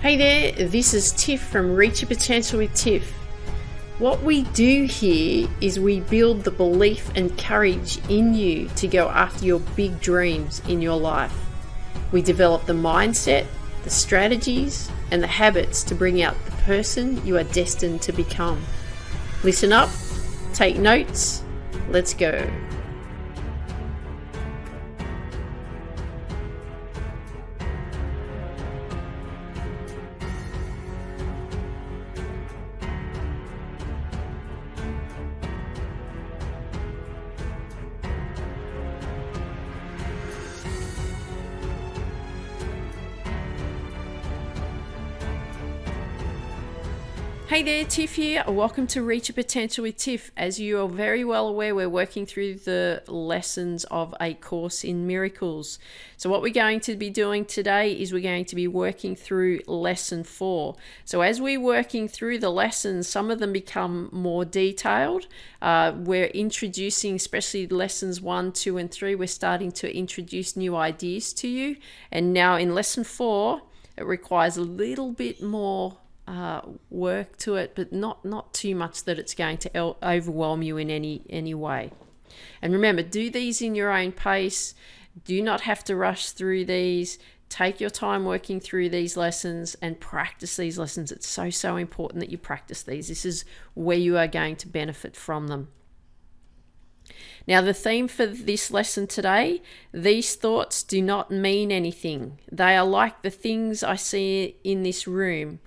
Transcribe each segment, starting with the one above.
Hey there, this is Tiff from Reach Your Potential with Tiff. What we do here is we build the belief and courage in you to go after your big dreams in your life. We develop the mindset, the strategies, and the habits to bring out the person you are destined to become. Listen up, take notes, let's go. Hey there, Tiff here. Welcome to Reach Your Potential with Tiff. As you are very well aware, we're working through the lessons of A Course in Miracles. So what we're going to be doing today is we're going to be working through lesson 4. So as we're working through the lessons, some of them become more detailed. We're introducing, especially lessons 1, 2, and 3, we're starting to introduce new ideas to you. And now in lesson 4, it requires a little bit more work to it, but not too much that it's going to overwhelm you in any way. And remember, do these in your own pace. Do not have to rush through these. Take your time working through these lessons and practice these lessons. It's so important that you practice these. This is where you are going to benefit from them. Now, the theme for this lesson today: these thoughts do not mean anything. They are like the things I see in this room,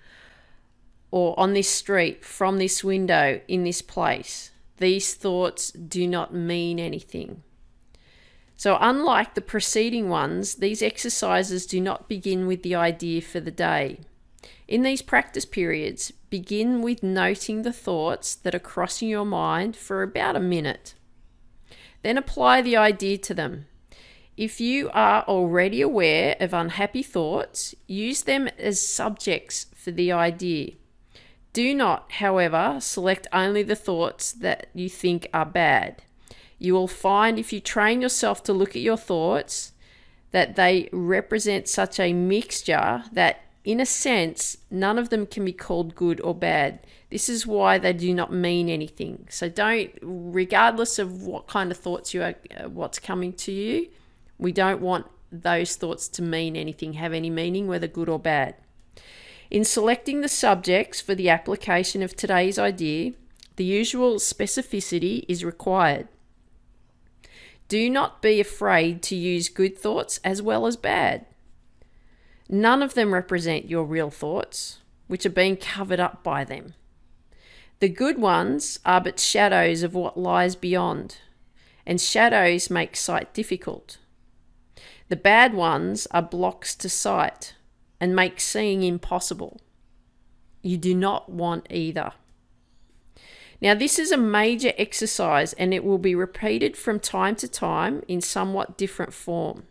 or on this street, from this window, in this place. These thoughts do not mean anything. So unlike the preceding ones, these exercises do not begin with the idea for the day. In these practice periods, begin with noting the thoughts that are crossing your mind for about a minute. Then apply the idea to them. If you are already aware of unhappy thoughts, use them as subjects for the idea. Do not, however, select only the thoughts that you think are bad. You will find, if you train yourself to look at your thoughts, that they represent such a mixture that, in a sense, none of them can be called good or bad. This is why they do not mean anything. So don't, regardless of what kind of thoughts what's coming to you, we don't want those thoughts to mean anything, have any meaning, whether good or bad. In selecting the subjects for the application of today's idea, the usual specificity is required. Do not be afraid to use good thoughts as well as bad. None of them represent your real thoughts, which are being covered up by them. The good ones are but shadows of what lies beyond, and shadows make sight difficult. The bad ones are blocks to sight and make seeing impossible. You do not want either. Now, this is a major exercise, and it will be repeated from time to time in somewhat different form.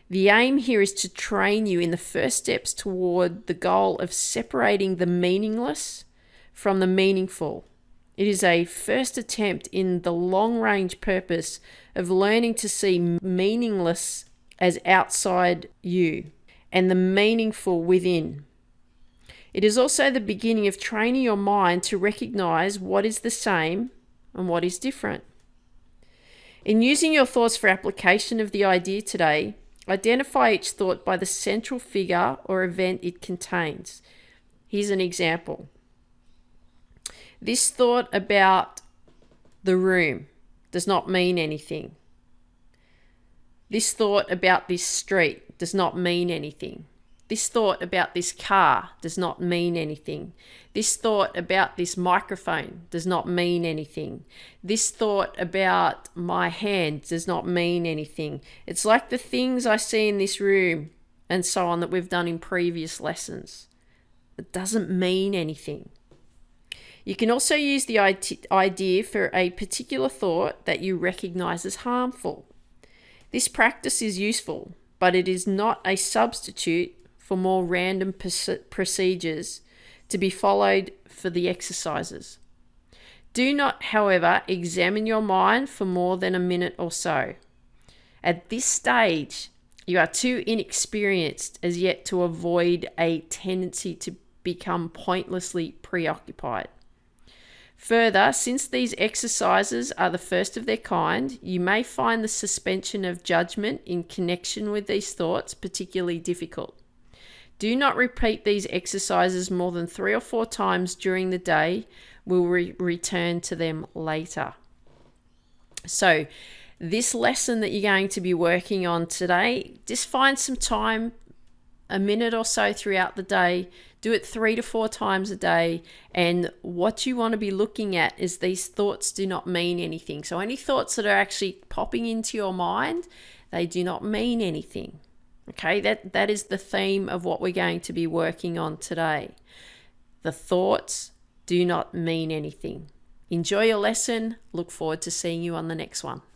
The aim here is to train you in the first steps toward the goal of separating the meaningless from the meaningful. It is a first attempt in the long-range purpose of learning to see meaningless as outside you and the meaningful within. It is also the beginning of training your mind to recognize what is the same and what is different. In using your thoughts for application of the idea today, identify each thought by the central figure or event it contains. Here's an example. This thought about the room does not mean anything. This thought about this street does not mean anything. This thought about this car does not mean anything. This thought about this microphone does not mean anything. This thought about my hand does not mean anything. It's like the things I see in this room and so on that we've done in previous lessons. It doesn't mean anything. You can also use the idea for a particular thought that you recognize as harmful. This practice is useful, but it is not a substitute for more random procedures to be followed for the exercises. Do not, however, examine your mind for more than a minute or so. At this stage, You are too inexperienced as yet to avoid a tendency to become pointlessly preoccupied. Further, since these exercises are the first of their kind, you may find the suspension of judgment in connection with these thoughts particularly difficult. Do not repeat these exercises more than 3 or 4 times during the day. We'll return to them later. So, this lesson that you're going to be working on today, just find some time, a minute or so throughout the day. Do it 3 to 4 times a day. And what you want to be looking at is these thoughts do not mean anything. So any thoughts that are actually popping into your mind, they do not mean anything. Okay, that is the theme of what we're going to be working on today. The thoughts do not mean anything. Enjoy your lesson. Look forward to seeing you on the next one.